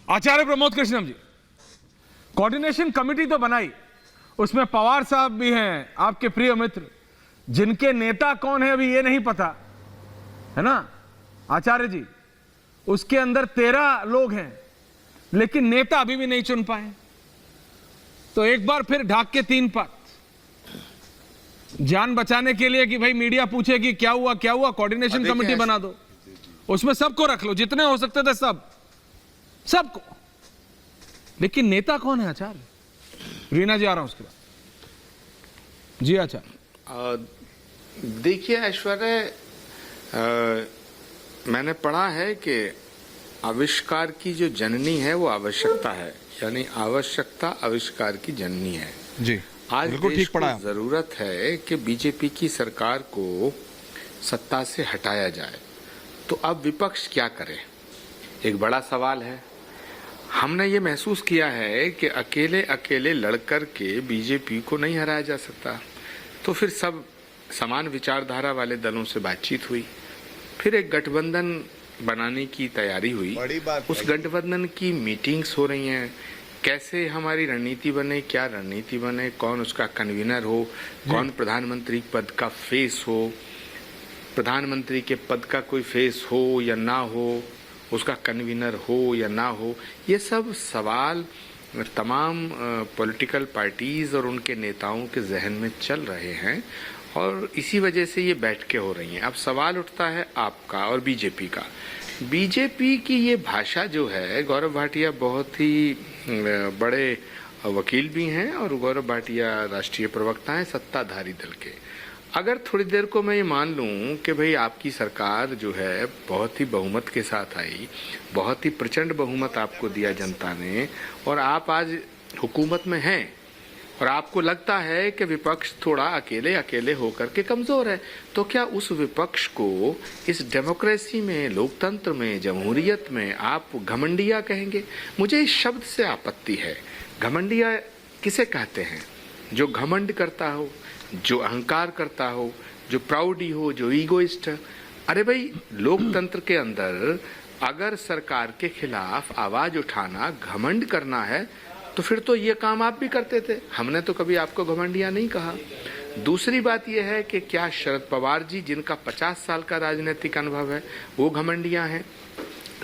आचार्य प्रमोद कृष्णम जी, coordination committee तो बनाई, उसमें पवार साहब भी हैं, आपके प्रिय मित्र, जिनके नेता कौन है अभी ये नहीं पता है ना आचार्य जी। उसके अंदर 13 लोग हैं, लेकिन नेता अभी भी नहीं चुन पाए। तो एक बार फिर ढाक के 3 पात, जान बचाने के लिए कि भाई मीडिया पूछे कि क्या हुआ क्या हुआ, कोऑर्डिनेशन कमेटी बना दो, उसमें सबको रख लो, जितने हो सकते थे सबको। लेकिन नेता कौन है आचार्य? रीना जी आ रहा हूं उसके बाद। जी आचार्य। देखिए ऐश्वर्य, मैंने पढ़ा है कि आविष्कार की जो जननी है वो आवश्यकता है, यानी आवश्यकता आविष्कार की जननी है जी। आज देश को जरूरत है कि बीजेपी की सरकार को सत्ता से हटाया जाए। तो अब विपक्ष क्या करे, एक बड़ा सवाल है। हमने ये महसूस किया है कि अकेले अकेले लड़कर के बीजेपी को नहीं हराया जा सकता। तो फिर सब समान विचारधारा वाले दलों से बातचीत हुई, फिर एक गठबंधन बनाने की तैयारी हुई। उस गठबंधन की मीटिंग्स हो रही हैं, कैसे हमारी रणनीति बने, क्या रणनीति बने, कौन उसका कन्वीनर हो, कौन प्रधानमंत्री पद का फेस हो, प्रधानमंत्री के पद का कोई फेस हो या ना हो, उसका कन्वीनर हो या ना हो, ये सब सवाल तमाम पॉलिटिकल पार्टीज और उनके नेताओं के जहन में चल रहे हैं और इसी वजह से ये बैठकें हो रही हैं। अब सवाल उठता है आपका और बीजेपी का। बीजेपी की ये भाषा जो है, गौरव भाटिया बहुत ही बड़े वकील भी हैं और गौरव भाटिया राष्ट्रीय प्रवक्ता हैं सत्ताधारी दल के। अगर थोड़ी देर को मैं ये मान लूं कि भाई आपकी सरकार जो है बहुत ही बहुमत के साथ आई, बहुत ही प्रचंड बहुमत आपको दिया जनता ने, और आप आज हुकूमत में हैं और आपको लगता है कि विपक्ष थोड़ा अकेले अकेले होकर के कमजोर है, तो क्या उस विपक्ष को इस डेमोक्रेसी में, लोकतंत्र में, जमहूरियत में आप घमंडिया कहेंगे? मुझे इस शब्द से आपत्ति है। घमंडिया किसे कहते हैं? जो घमंड करता हो, जो अहंकार करता हो, जो प्राउडी हो, जो ईगोइस्ट है। अरे भाई, लोकतंत्र के अंदर अगर सरकार के खिलाफ आवाज उठाना, घमंड करना है, तो फिर तो ये काम आप भी करते थे। हमने तो कभी आपको घमंडिया नहीं कहा। दूसरी बात यह है कि क्या शरद पवार जी, जिनका 50 साल का राजनीतिक अनुभव है, वो घमंडिया हैं?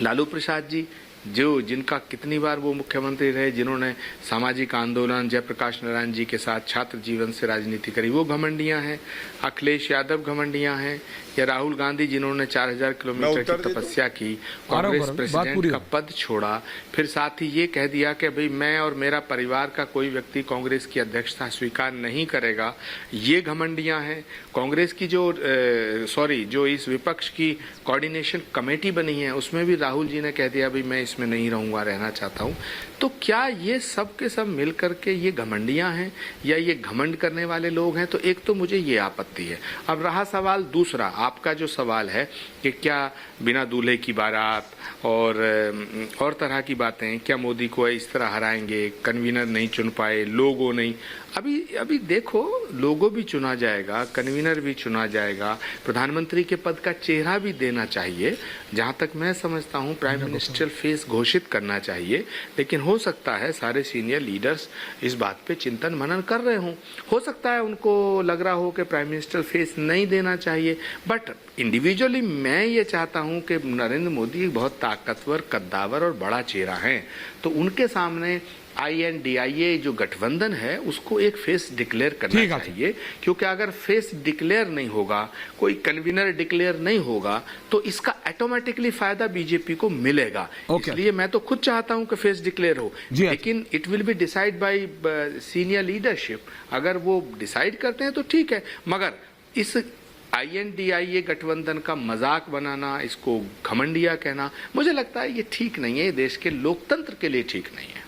लालू प्रसाद जी, जिनका कितनी बार वो मुख्यमंत्री रहे, जिन्होंने सामाजिक आंदोलन जयप्रकाश नारायण जी के साथ छात्र जीवन से राजनीति करी, वो घमंडियां हैं? अखिलेश यादव घमंडियां हैं? या राहुल गांधी, जिन्होंने 4000 किलोमीटर की तपस्या की, कांग्रेस प्रेसिडेंट का पद छोड़ा, फिर साथ ही ये कह दिया कि भाई मैं और मेरा परिवार का कोई व्यक्ति कांग्रेस की अध्यक्षता स्वीकार नहीं करेगा, ये घमंडियां हैं? कांग्रेस की जो इस विपक्ष की कोऑर्डिनेशन कमेटी बनी है, उसमें भी राहुल जी ने कह दिया भाई मैं इसमें नहीं रहूंगा, रहना चाहता हूं। तो क्या ये सब के सब मिल करके ये घमंडियां हैं या ये घमंड करने वाले लोग हैं? तो एक तो मुझे ये आपत्ति है। अब रहा सवाल दूसरा, आपका जो सवाल है कि क्या बिना दूल्हे की बारात और तरह की बातें, क्या मोदी को इस तरह हराएंगे, कन्वीनर नहीं चुन पाए, लोगो नहीं। अभी देखो, लोगो भी चुना जाएगा, कन्वीनर भी चुना जाएगा, प्रधानमंत्री के पद का चेहरा भी देना चाहिए। जहां तक मैं समझता हूं प्राइम मिनिस्टर फेस घोषित करना चाहिए, लेकिन हो सकता है सारे सीनियर लीडर्स इस बात पे चिंतन मनन कर रहे हों। हो सकता है उनको लग रहा हो कि प्राइम मिनिस्टर फेस नहीं देना चाहिए, बट इंडिविजुअली मैं ये चाहता हूं कि नरेंद्र मोदी बहुत ताकतवर, कद्दावर और बड़ा चेहरा है, तो उनके सामने INDIA जो गठबंधन है उसको एक फेस डिक्लेयर करना चाहिए। क्योंकि अगर फेस डिक्लेयर नहीं होगा, कोई कन्वीनर डिक्लेयर नहीं होगा, तो इसका ऑटोमेटिकली फायदा बीजेपी को मिलेगा। इसलिए मैं तो खुद चाहता हूं कि फेस डिक्लेयर हो, लेकिन it will be decide bye senior leadership. अगर वो डिसाइड करते हैं तो ठीक है, मगर इस INDIA गठबंधन का मजाक बनाना, इसको घमंडिया कहना, मुझे लगता है ये ठीक नहीं है, ये देश के लोकतंत्र के लिए ठीक नहीं है।